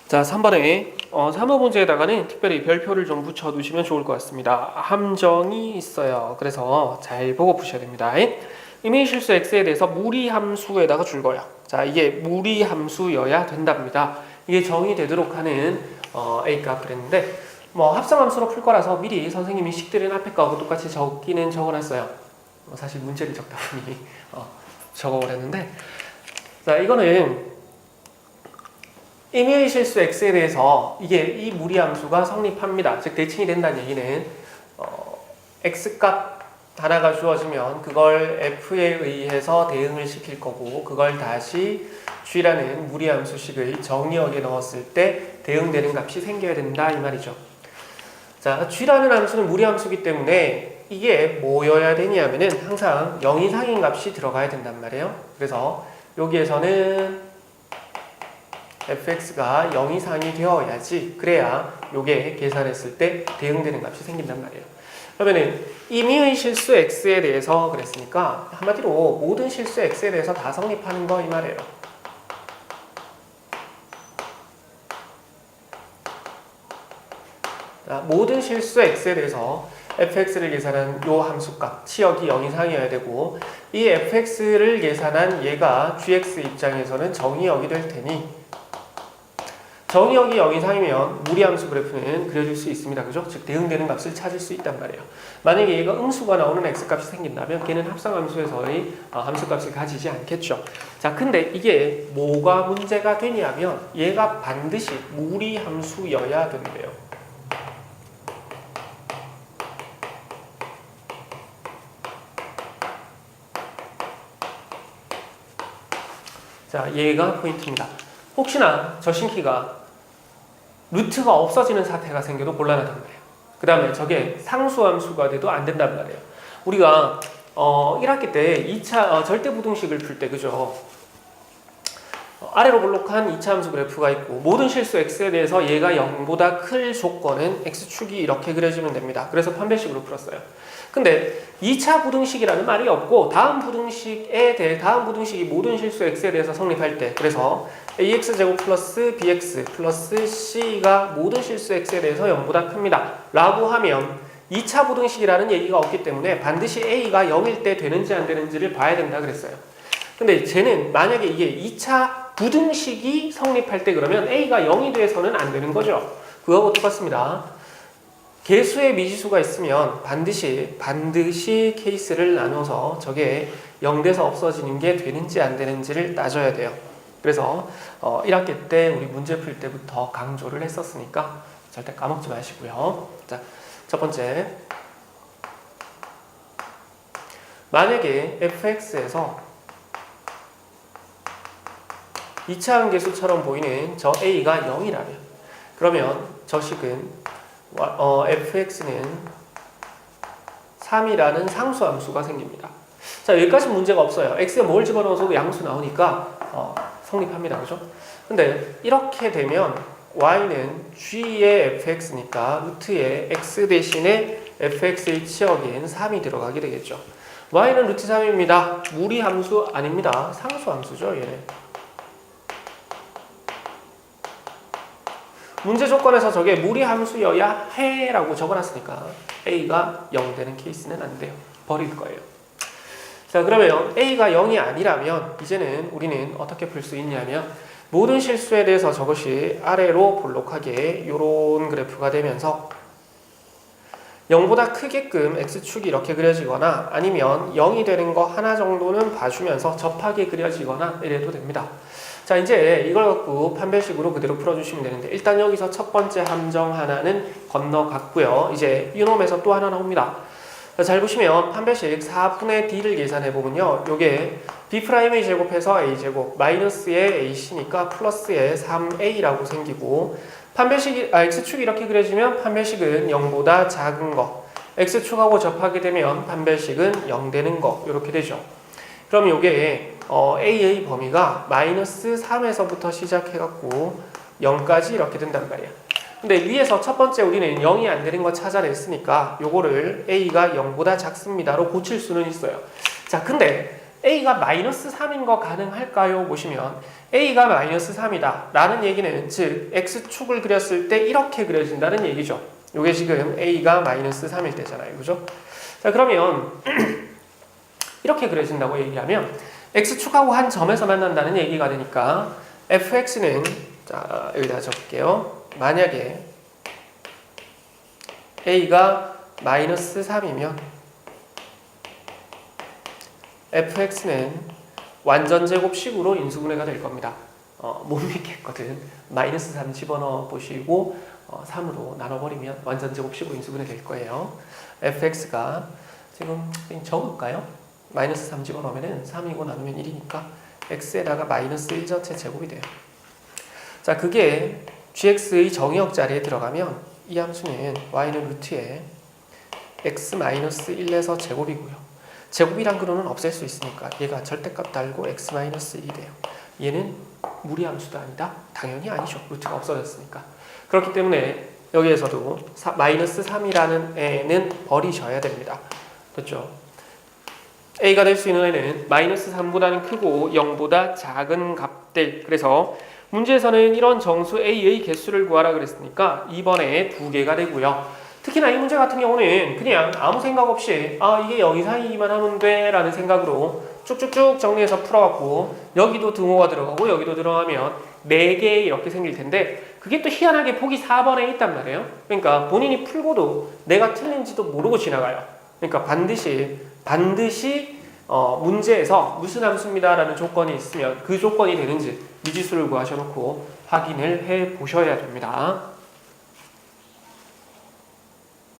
자, 3번에 3번 문제에다가는 특별히 별표를 좀 붙여두시면 좋을 것 같습니다. 함정이 있어요. 그래서 잘 보고 푸셔야 됩니다. 이미실수 x에 대해서 무리함수에다가 줄 거예요. 자, 이게 무리함수여야 된답니다. 이게 정의되도록 하는 A값 그랬는데 합성함수로 풀 거라서 미리 선생님이 식들은 앞에 거하고 똑같이 적기는 적어놨어요. 사실 문제를 적다 보니 적어버렸는데, 자, 이거는 임의의 실수 x에 대해서 이 무리함수가 성립합니다. 즉 대칭이 된다는 얘기는 x값 하나가 주어지면 그걸 f에 의해서 대응을 시킬 거고, 그걸 다시 g라는 무리함수식의 정의역에 넣었을 때 대응되는 값이 생겨야 된다 이 말이죠. 자, g라는 함수는 무리함수이기 때문에 이게 뭐여야 되냐면은 항상 0 이상인 값이 들어가야 된단 말이에요. 그래서 여기에서는 fx가 0 이상이 되어야지, 그래야 요게 계산했을 때 대응되는 값이 생긴단 말이에요. 그러면은 임의의 실수 x에 대해서 그랬으니까 한마디로 모든 실수 x에 대해서 다 성립하는 거 이 말이에요. 자, 모든 실수 x에 대해서 fx를 계산한 요 함수값 치역이 0 이상이어야 되고, 이 fx를 계산한 얘가 gx 입장에서는 정의역이 될 테니, 정의역이 0 이상이면 무리함수 그래프는 그려줄 수 있습니다. 그죠? 즉 대응되는 값을 찾을 수 있단 말이에요. 만약에 얘가 음수가 나오는 x값이 생긴다면 걔는 합성함수에서의 함수값을 가지지 않겠죠. 자, 근데 이게 뭐가 문제가 되냐면 얘가 반드시 무리함수여야 된대요. 자, 얘가 포인트입니다. 혹시나 저 신키가 루트가 없어지는 사태가 생겨도 곤란하단 말이에요. 그 다음에 저게 상수함수가 돼도 안 된단 말이에요. 우리가 1학기 때 2차 절대부등식을 풀 때, 그죠? 아래로 볼록한 2차 함수 그래프가 있고, 모든 실수 x에 대해서 얘가 0보다 클 조건은 x축이 이렇게 그려지면 됩니다. 그래서 판별식으로 풀었어요. 근데 2차 부등식이라는 말이 없고 다음 부등식이 모든 실수 x에 대해서 성립할 때, 그래서 ax제곱 플러스 bx 플러스 c가 모든 실수 x에 대해서 0보다 큽니다 라고 하면 2차 부등식이라는 얘기가 없기 때문에 반드시 a가 0일 때 되는지 안 되는지를 봐야 된다 그랬어요. 근데 쟤는 만약에 이게 2차 부등식이 성립할 때 그러면 a가 0이 돼서는 안 되는 거죠. 그거하고 똑같습니다. 개수의 미지수가 있으면 반드시 케이스를 나눠서 저게 0돼서 없어지는 게 되는지 안 되는지를 따져야 돼요. 그래서 1학기 때 우리 문제 풀 때부터 강조를 했었으니까 절대 까먹지 마시고요. 자, 첫 번째, 만약에 fx에서 2차 함계수처럼 보이는 저 a가 0이라면 그러면 저 식은 fx는 3이라는 상수함수가 생깁니다. 자, 여기까지 문제가 없어요. x에 뭘 집어넣어서도 양수 나오니까 성립합니다. 그죠? 근데 이렇게 되면 y는 g의 fx니까 루트에 x 대신에 fx의 치역인 3이 들어가게 되겠죠. y는 루트 3입니다. 무리함수 아닙니다. 상수함수죠. 얘는. 문제 조건에서 저게 무리함수여야 해 라고 적어놨으니까 a가 0 되는 케이스는 안 돼요. 버릴 거예요. 자, 그러면 a가 0이 아니라면 이제는 우리는 어떻게 풀 수 있냐면 모든 실수에 대해서 저것이 아래로 볼록하게 이런 그래프가 되면서 0보다 크게끔 x축이 이렇게 그려지거나 아니면 0이 되는 거 하나 정도는 봐주면서 접하게 그려지거나 이래도 됩니다. 자, 이제 이걸 갖고 판별식으로 그대로 풀어주시면 되는데, 일단 여기서 첫 번째 함정 하나는 건너갔고요. 이제 유놈에서 또 하나 나옵니다. 자, 잘 보시면 판별식 4분의 d를 계산해보면요, 요게 b'의 제곱해서 a제곱 마이너스의 ac니까 플러스의 3a라고 생기고, x축이 이렇게 그려지면 판별식은 0보다 작은 거, x축하고 접하게 되면 판별식은 0 되는 거, 이렇게 되죠. 그럼 요게 a의 범위가 마이너스 3에서부터 시작해갖고 0까지 이렇게 된단 말이야. 근데 위에서 첫 번째 우리는 0이 안 되는 거 찾아냈으니까 요거를 a가 0보다 작습니다로 고칠 수는 있어요. 자, 근데 A가 마이너스 3인 거 가능할까요? 보시면 A가 마이너스 3이다 라는 얘기는 즉 X축을 그렸을 때 이렇게 그려진다는 얘기죠. 이게 지금 A가 마이너스 3일 때잖아요. 그죠? 자, 그러면 이렇게 그려진다고 얘기하면 X축하고 한 점에서 만난다는 얘기가 되니까 fx는 자 여기다 적을게요. 만약에 A가 마이너스 3이면 fx는 완전제곱식으로 인수분해가 될 겁니다. 못 믿겠거든. 마이너스 3 집어넣어 보시고 3으로 나눠버리면 완전제곱식으로 인수분해 될 거예요. fx가 지금 적을까요? 마이너스 3 집어넣으면 3이고 나누면 1이니까 x에다가 마이너스 1 전체 제곱이 돼요. 자, 그게 gx의 정의역 자리에 들어가면 이 함수는 y는 루트에 x 마이너스 1에서 제곱이고요. 제곱이란 근호는 없앨 수 있으니까 얘가 절대값 달고 x 마이너스 1이 돼요. 얘는 무리함수도 아니다? 당연히 아니죠. 루트가 없어졌으니까. 그렇기 때문에 여기에서도 마이너스 3이라는 애는 버리셔야 됩니다. 됐죠? A가 될 수 있는 애는 마이너스 3보다는 크고 0보다 작은 값들. 그래서 문제에서는 이런 정수 A의 개수를 구하라 그랬으니까 2번에 2개가 되고요. 특히나 이 문제 같은 경우는 그냥 아무 생각 없이 이게 0 이상이기만 하면 돼 라는 생각으로 쭉쭉쭉 정리해서 풀어갖고 여기도 등호가 들어가고 여기도 들어가면 4개 이렇게 생길 텐데 그게 또 희한하게 폭이 4번에 있단 말이에요. 그러니까 본인이 풀고도 내가 틀린지도 모르고 지나가요. 그러니까 반드시 문제에서 무슨 함수입니다 라는 조건이 있으면 그 조건이 되는지 미지수를 구하셔놓고 확인을 해 보셔야 됩니다.